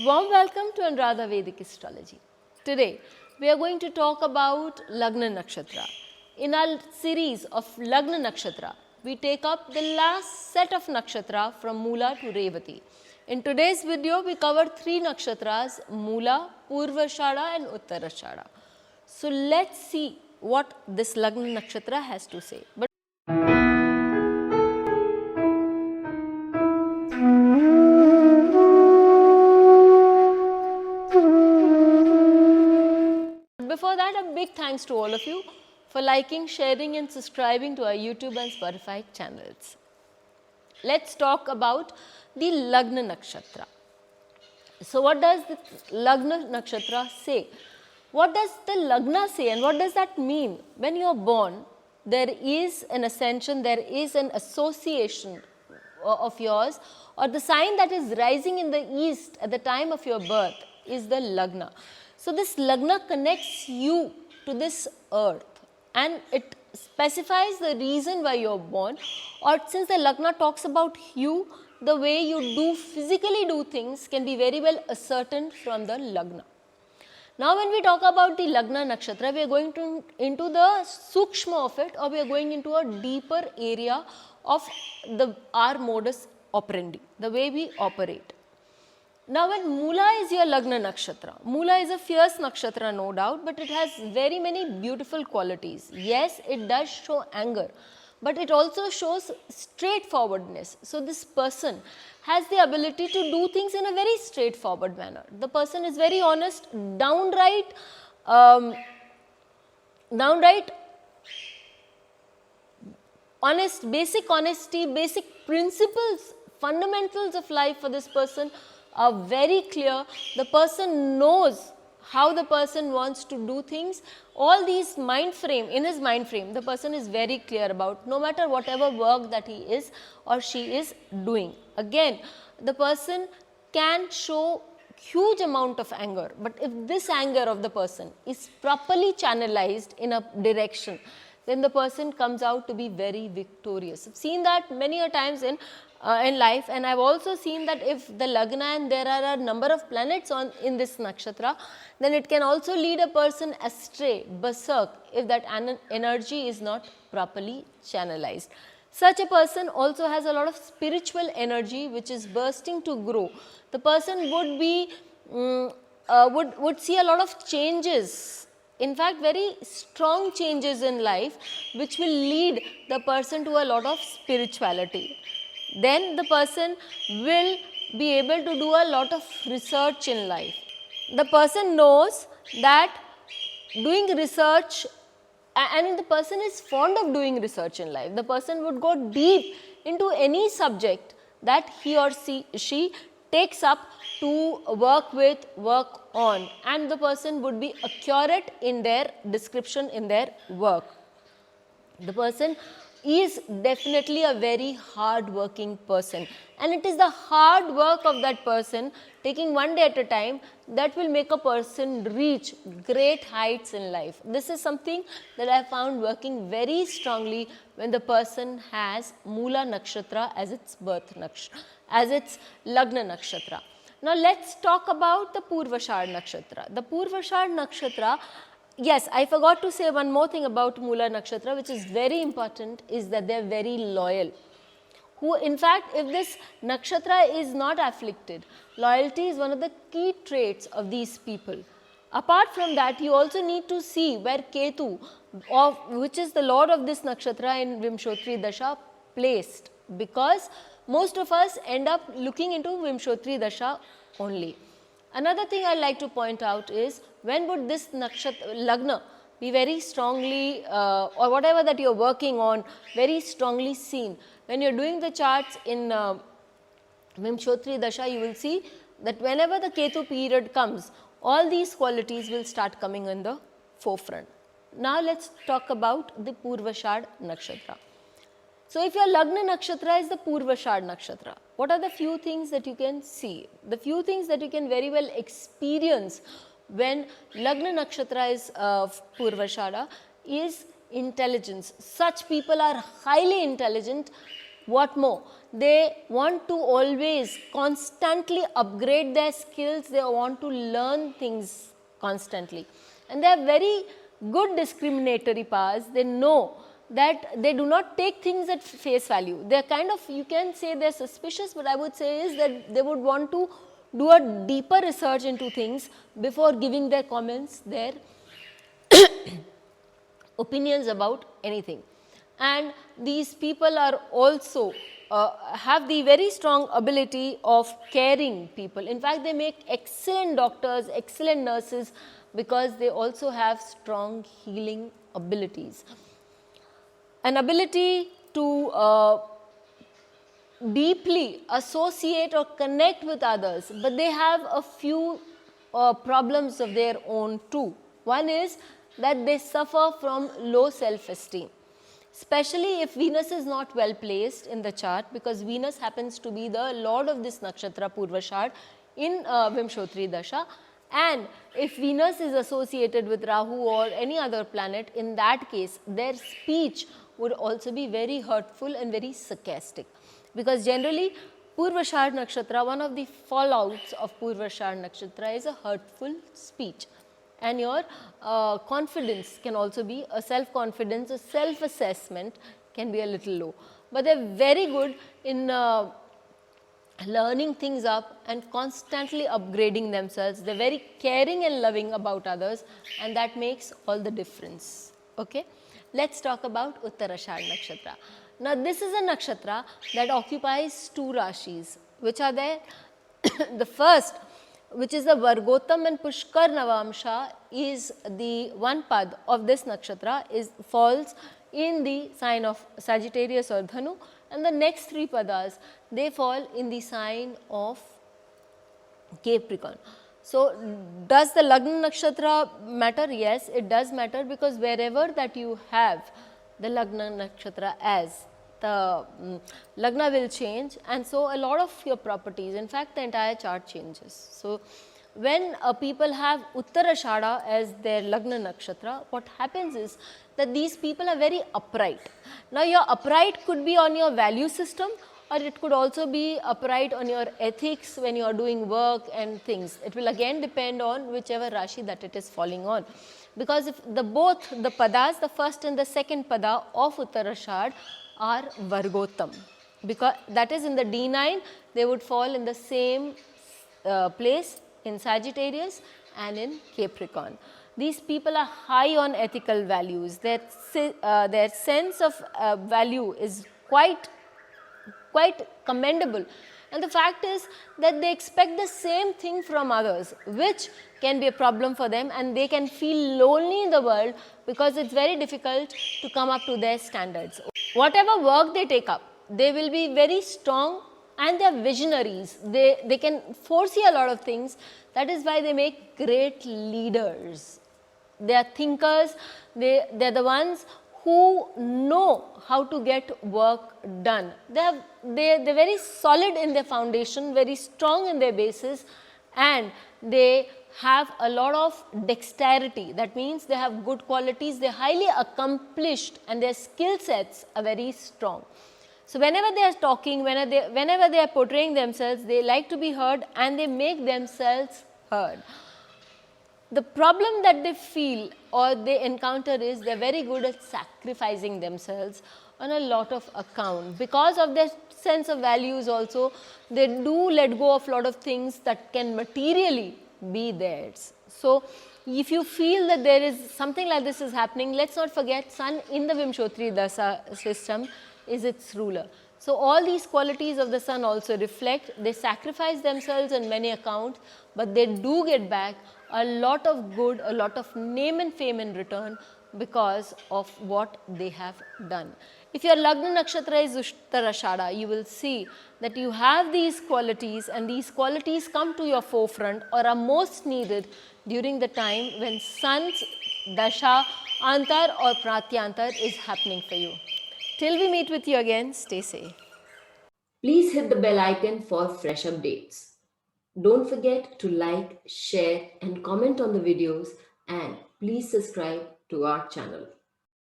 Warm welcome to Anuradha Vedic Astrology. Today we are going to talk about Lagna Nakshatra. In our series of Lagna Nakshatra, we take up the last set of Nakshatra from Moola to Revati. In today's video, we cover 3 Nakshatras, Moola, P.Ashadha and Uttara-shada. So let's see what this Lagna Nakshatra has to say. But before that, a big thanks to all of you for liking, sharing and subscribing to our YouTube and Spotify channels. Let's talk about the Lagna Nakshatra. So what does the Lagna Nakshatra say? What does the Lagna say and what does that mean? When you are born, there is an ascension, there is an association of yours, or the sign that is rising in the east at the time of your birth is the Lagna. So this Lagna connects you to this earth and it specifies the reason why you are born, or since the Lagna talks about you, the way you physically do things can be very well ascertained from the Lagna. Now when we talk about the Lagna Nakshatra, we are going into the Sukshma of it, or we are going into a deeper area of our modus operandi, the way we operate. Now when Moola is your Lagna Nakshatra, Moola is a fierce Nakshatra no doubt, but it has very many beautiful qualities. Yes, it does show anger, but it also shows straightforwardness. So this person has the ability to do things in a very straightforward manner. The person is very honest, downright honest, basic honesty, basic principles, fundamentals of life for this person are very clear. The person knows how the person wants to do things. All these in his mind frame, the person is very clear about, no matter whatever work that he is or she is doing. Again, the person can show huge amount of anger, but if this anger of the person is properly channelized in a direction, then the person comes out to be very victorious. I've seen that many a times in life, and I've also seen that if the Lagna and there are a number of planets in this nakshatra, then it can also lead a person astray, berserk, if that energy is not properly channelized. Such a person also has a lot of spiritual energy which is bursting to grow. The person would be would see a lot of changes, in fact very strong changes in life, which will lead the person to a lot of spirituality. Then the person will be able to do a lot of research in life. The person knows that doing research, and the person is fond of doing research in life. The person would go deep into any subject that he or she takes up to work on, and the person would be accurate in their description in their work. The person is definitely a very hard working person, and it is the hard work of that person, taking one day at a time, that will make a person reach great heights in life. This is something that I found working very strongly when the person has Moola Nakshatra as its birth nakshatra, as its Lagna Nakshatra. Now let's talk about the P.Ashadha Nakshatra. The P.Ashadha Nakshatra, yes, I forgot to say one more thing about Moola Nakshatra, which is very important, is that they are very loyal. In fact, if this Nakshatra is not afflicted, loyalty is one of the key traits of these people. Apart from that, you also need to see where Ketu, which is the lord of this Nakshatra in Vimshotri Dasha, placed, because most of us end up looking into Vimshotri Dasha only. Another thing I'd like to point out is, when would this Lagna be very strongly, or whatever that you're working on, very strongly seen? When you're doing the charts in Vimshotri Dasha, you will see that whenever the Ketu period comes, all these qualities will start coming in the forefront. Now let's talk about the P.Ashadha Nakshatra. So if your Lagna Nakshatra is the P.Ashadha Nakshatra, what are the few things that you can see? The few things that you can very well experience when Lagna Nakshatra is P.Ashadha is intelligence. Such people are highly intelligent, What more? They want to always constantly upgrade their skills. They want to learn things constantly. And they have very good discriminatory powers. They know that they do not take things at face value. They are kind of, you can say they are suspicious, but I would say is that they would want to do a deeper research into things before giving their comments, their opinions about anything. And these people are also have the very strong ability of caring people. In fact, they make excellent doctors, excellent nurses, because they also have strong healing abilities. An ability to deeply associate or connect with others, but they have a few problems of their own too. One is that they suffer from low self-esteem, especially if Venus is not well placed in the chart, because Venus happens to be the lord of this nakshatra Purvashad in Vimshotri Dasha, and if Venus is associated with Rahu or any other planet, in that case their speech would also be very hurtful and very sarcastic, because generally Purvashad Nakshatra, one of the fallouts of Purvashad Nakshatra is a hurtful speech. And your confidence can also be a self-confidence, a self-assessment can be a little low. But they are very good in learning things up and constantly upgrading themselves. They are very caring and loving about others, and that makes all the difference. Okay? Let's talk about Uttarashad Nakshatra. Now, this is a nakshatra that occupies two rashis, which are there. The first, which is the Vargotam and Pushkar Navamsha, is the one pad of this nakshatra, falls in the sign of Sagittarius or Dhanu, and the next three padas, they fall in the sign of Capricorn. So, does the Lagna nakshatra matter? Yes, it does matter, because wherever that you have the Lagna nakshatra as, the Lagna will change, and so a lot of your properties, in fact the entire chart changes. So, when people have Uttarashadha as their Lagna nakshatra, what happens is that these people are very upright. Now, your upright could be on your value system, or it could also be upright on your ethics when you are doing work and things. It will again depend on whichever Rashi that it is falling on. Because if both the padas, the first and the second pada of Uttarashad are Vargotam, because that is in the D9, they would fall in the same place in Sagittarius and in Capricorn. These people are high on ethical values. Their sense of value is quite commendable, and the fact is that they expect the same thing from others, which can be a problem for them, and they can feel lonely in the world because it's very difficult to come up to their standards. Whatever work they take up, they will be very strong, and they are visionaries. They can foresee a lot of things. That is why they make great leaders. They are thinkers. They are the ones who know how to get work done. They're very solid in their foundation, very strong in their basis, and they have a lot of dexterity. That means they have good qualities, they are highly accomplished, and their skill sets are very strong. So, whenever they are talking, whenever they are portraying themselves, they like to be heard, and they make themselves heard. The problem that they feel or they encounter is they are very good at sacrificing themselves on a lot of account. Because of their sense of values also, they do let go of a lot of things that can materially be theirs. So, if you feel that there is something like this is happening, let us not forget Sun in the Vimshotri Dasha system is its ruler. So, all these qualities of the Sun also reflect, they sacrifice themselves on many accounts, but they do get back a lot of good, a lot of name and fame in return because of what they have done. If your Lagna Nakshatra is Uttarashadha, you will see that you have these qualities, and these qualities come to your forefront or are most needed during the time when Sun's Dasha, Antar or Pratyantar is happening for you. Till we meet with you again, stay safe. Please hit the bell icon for fresh updates. Don't forget to like, share and comment on the videos, and please subscribe to our channel.